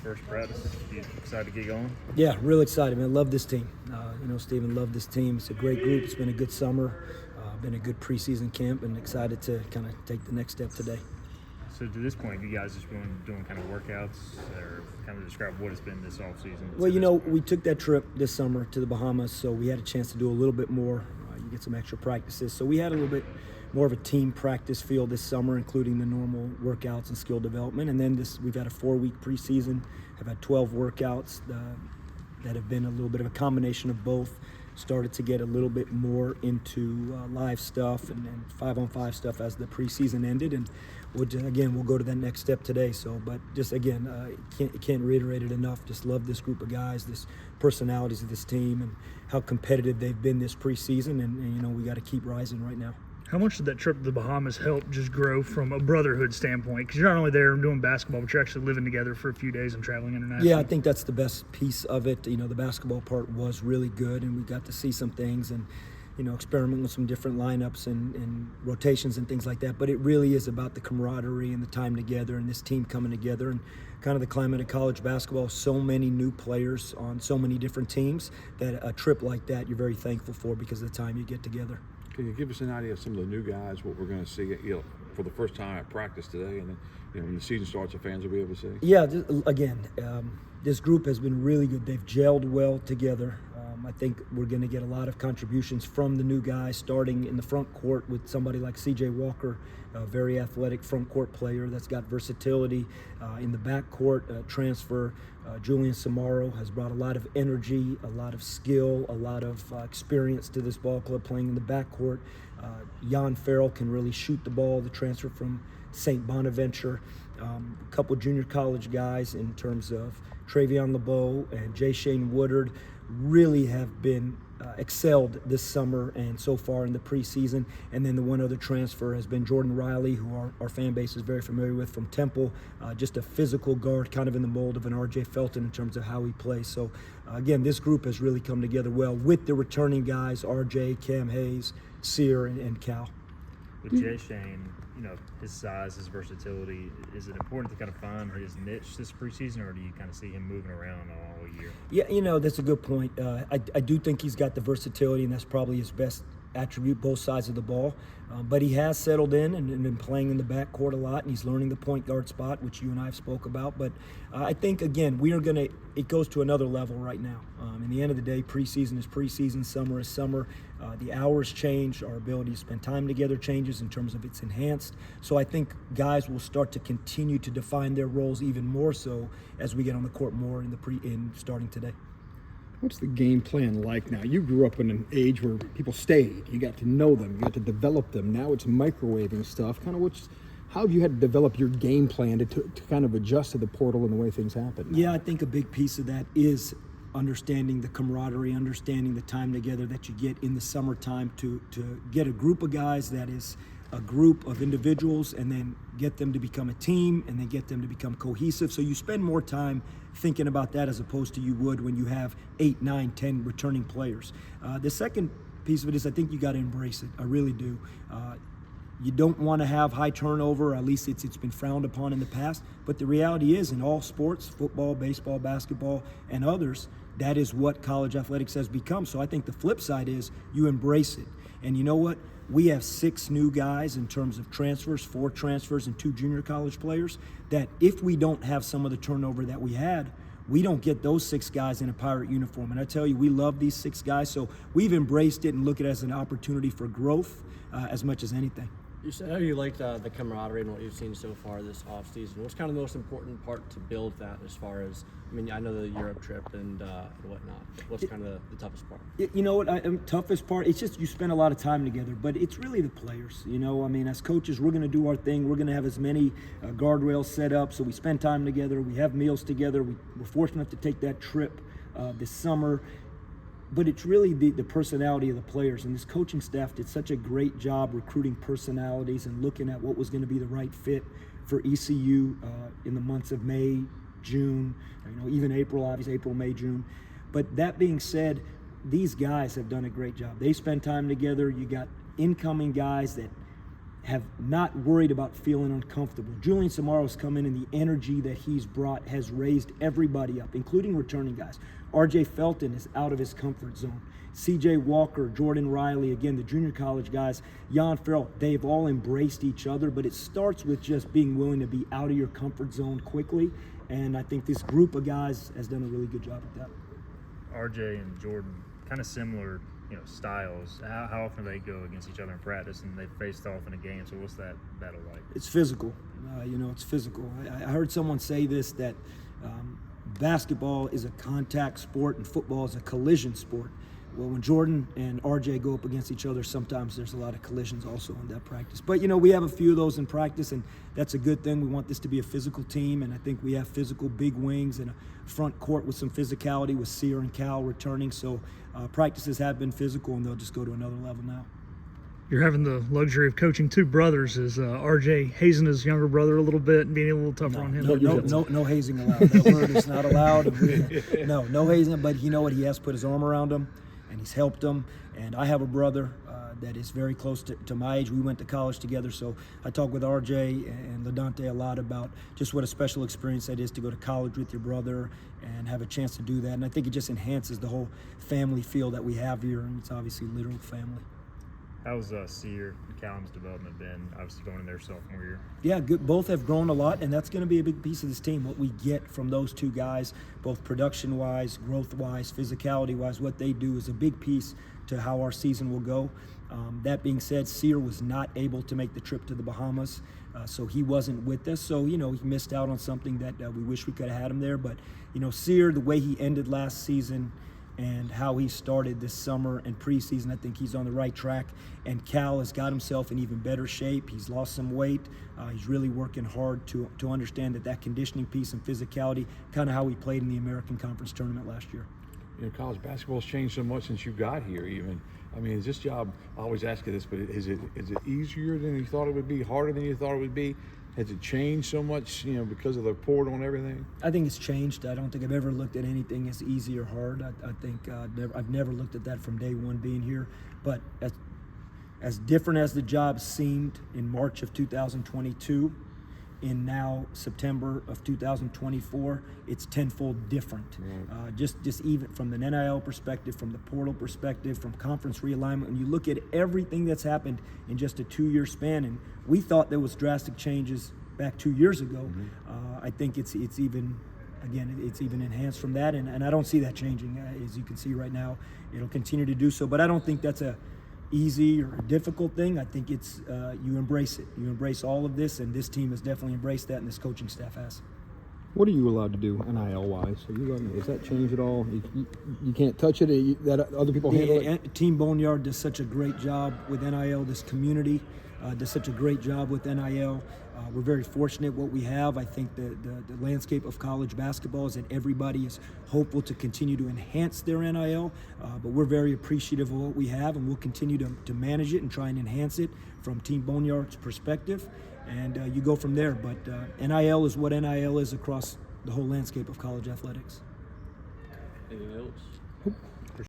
First practice, you excited to get going? Yeah, real excited, man. Love this team. Steven, love this team. It's a great group. It's been a good summer, been a good preseason camp, and excited to kind of take the next step today. So to this point, you guys just been doing kind of workouts, or kind of describe what it's been this offseason? Well, we took that trip this summer to the Bahamas, so we had a chance to do a little bit more. You get some extra practices. So we had a little bit more of a team practice feel this summer, including the normal workouts and skill development. And then we've had a 4-week preseason, have had 12 workouts that have been a little bit of a combination of both. Started to get a little bit more into live stuff and 5-on-5 stuff as the preseason ended, and we'll go to that next step today. So, but just again, can't reiterate it enough. Just love this group of guys, this personalities of this team, and how competitive they've been this preseason. And we got to keep rising right now. How much did that trip to the Bahamas help just grow from a brotherhood standpoint? Because you're not only there doing basketball, but you're actually living together for a few days and traveling internationally. Yeah, I think that's the best piece of it. The basketball part was really good, and we got to see some things and, experiment with some different lineups and rotations and things like that. But it really is about the camaraderie and the time together and this team coming together and kind of the climate of college basketball. So many new players on so many different teams that a trip like that you're very thankful for because of the time you get together. Can you give us an idea of some of the new guys, what we're going to see for the first time at practice today, and then when the season starts, the fans will be able to see? Yeah, this group has been really good. They've gelled well together. I think we're going to get a lot of contributions from the new guys, starting in the front court with somebody like C.J. Walker, a very athletic front court player that's got versatility. In the back court, transfer Julian Samaro has brought a lot of energy, a lot of skill, a lot of experience to this ball club playing in the back court. Jan Farrell can really shoot the ball, the transfer from St. Bonaventure. A couple junior college guys in terms of Travion LeBeau and Jay Shane Woodard really have been excelled this summer and so far in the preseason. And then the one other transfer has been Jordan Riley, who our fan base is very familiar with from Temple, just a physical guard, kind of in the mold of an R.J. Felton in terms of how he plays. So again, this group has really come together well with the returning guys, R.J., Cam Hayes, Sear, and Cal. With Jay Shane, his size, his versatility, is it important to kind of find his niche this preseason, or do you kind of see him moving around all year? Yeah, that's a good point. I do think he's got the versatility, and that's probably his best attribute, both sides of the ball. But he has settled in and been playing in the backcourt a lot, and he's learning the point guard spot, which you and I have spoke about. But I think, again, it goes to another level right now. In the end of the day, preseason is preseason, summer is summer. The hours change, our ability to spend time together changes in terms of it's enhanced. So I think guys will start to continue to define their roles even more so as we get on the court more in starting today. What's the game plan like now? You grew up in an age where people stayed. You got to know them. You got to develop them. Now it's microwaving stuff. How have you had to develop your game plan to kind of adjust to the portal and the way things happen? Yeah, I think a big piece of that is understanding the camaraderie, understanding the time together that you get in the summertime to get a group of guys that is a group of individuals, and then get them to become a team, and then get them to become cohesive. So you spend more time thinking about that as opposed to you would when you have 8, 9, 10 returning players. The second piece of it is I think you got to embrace it. I really do. You don't want to have high turnover, or at least it's been frowned upon in the past. But the reality is, in all sports, football, baseball, basketball, and others, that is what college athletics has become. So I think the flip side is you embrace it. And you know what? We have 6 new guys in terms of transfers, 4 transfers, and 2 junior college players, that if we don't have some of the turnover that we had, we don't get those 6 guys in a Pirate uniform. And I tell you, we love these 6 guys, so we've embraced it and look at it as an opportunity for growth as much as anything. You said how you liked the camaraderie and what you've seen so far this offseason. What's kind of the most important part to build that as far as, I know the Europe trip and whatnot. What's kind of the toughest part? You know what, toughest part, it's just you spend a lot of time together, but it's really the players. As coaches, we're going to do our thing. We're going to have as many guardrails set up, so we spend time together. We have meals together. We're fortunate enough to take that trip this summer. But it's really the personality of the players, and this coaching staff did such a great job recruiting personalities and looking at what was going to be the right fit for ECU in the months of May, June, even April, obviously April, May, June. But that being said, these guys have done a great job. They spend time together. You got incoming guys that have not worried about feeling uncomfortable. Julian Samaro's come in, and the energy that he's brought has raised everybody up, including returning guys. RJ Felton is out of his comfort zone. CJ Walker, Jordan Riley, again, the junior college guys, Jan Farrell, they've all embraced each other, but it starts with just being willing to be out of your comfort zone quickly, and I think this group of guys has done a really good job at that. RJ and Jordan, kind of similar, styles. How often do they go against each other in practice, and they faced off in a game? So what's that battle like? It's physical. It's physical. I heard someone say this, that basketball is a contact sport and football is a collision sport. Well, when Jordan and RJ go up against each other, sometimes there's a lot of collisions also in that practice. But, we have a few of those in practice, and that's a good thing. We want this to be a physical team, and I think we have physical big wings and a front court with some physicality with Sear and Cal returning. So practices have been physical, and they'll just go to another level now. You're having the luxury of coaching two brothers. Is RJ hazing his younger brother a little bit and being a little tougher on him? No hazing allowed. That word is not allowed. No hazing, but you know what? He has put his arm around him, and he's helped him. And I have a brother that is very close to my age. We went to college together, so I talk with RJ and LaDante a lot about just what a special experience that is to go to college with your brother and have a chance to do that. And I think it just enhances the whole family feel that we have here, and it's obviously literal family. How's Sear and Callum's development been, obviously going in their sophomore year? Yeah, good. Both have grown a lot, and that's going to be a big piece of this team. What we get from those two guys, both production-wise, growth-wise, physicality-wise, what they do is a big piece to how our season will go. That being said, Sear was not able to make the trip to the Bahamas, so he wasn't with us. So, he missed out on something that we wish we could have had him there. But, Sear, the way he ended last season and how he started this summer and preseason, I think he's on the right track. And Cal has got himself in even better shape. He's lost some weight. He's really working hard to understand that conditioning piece and physicality, kind of how he played in the American Conference tournament last year. College basketball's changed so much since you got here even. I mean, is this job, I always ask you this, but is it easier than you thought it would be, harder than you thought it would be? Has it changed so much, because of the portal and everything? I think it's changed. I don't think I've ever looked at anything as easy or hard. I think I've never looked at that from day one being here. But as different as the job seemed in March of 2022, in now September of 2024, it's tenfold different. Right. Just even from an NIL perspective, from the portal perspective, from conference realignment, when you look at everything that's happened in just a 2-year span, and we thought there was drastic changes back 2 years ago. Mm-hmm. I think it's even enhanced from that, and I don't see that changing. As you can see right now, it'll continue to do so, but I don't think that's a easy or a difficult thing. I think it's you embrace it. You embrace all of this, and this team has definitely embraced that, and this coaching staff has. What are you allowed to do NIL-wise? Has that changed at all? You can't touch it? That other people handle it? Team Boneyard does such a great job with NIL. This community does such a great job with NIL. We're very fortunate what we have. I think the landscape of college basketball is that everybody is hopeful to continue to enhance their NIL, but we're very appreciative of what we have, and we'll continue to manage it and try and enhance it from Team Boneyard's perspective, and you go from there. But NIL is what NIL is across the whole landscape of college athletics. Anything else?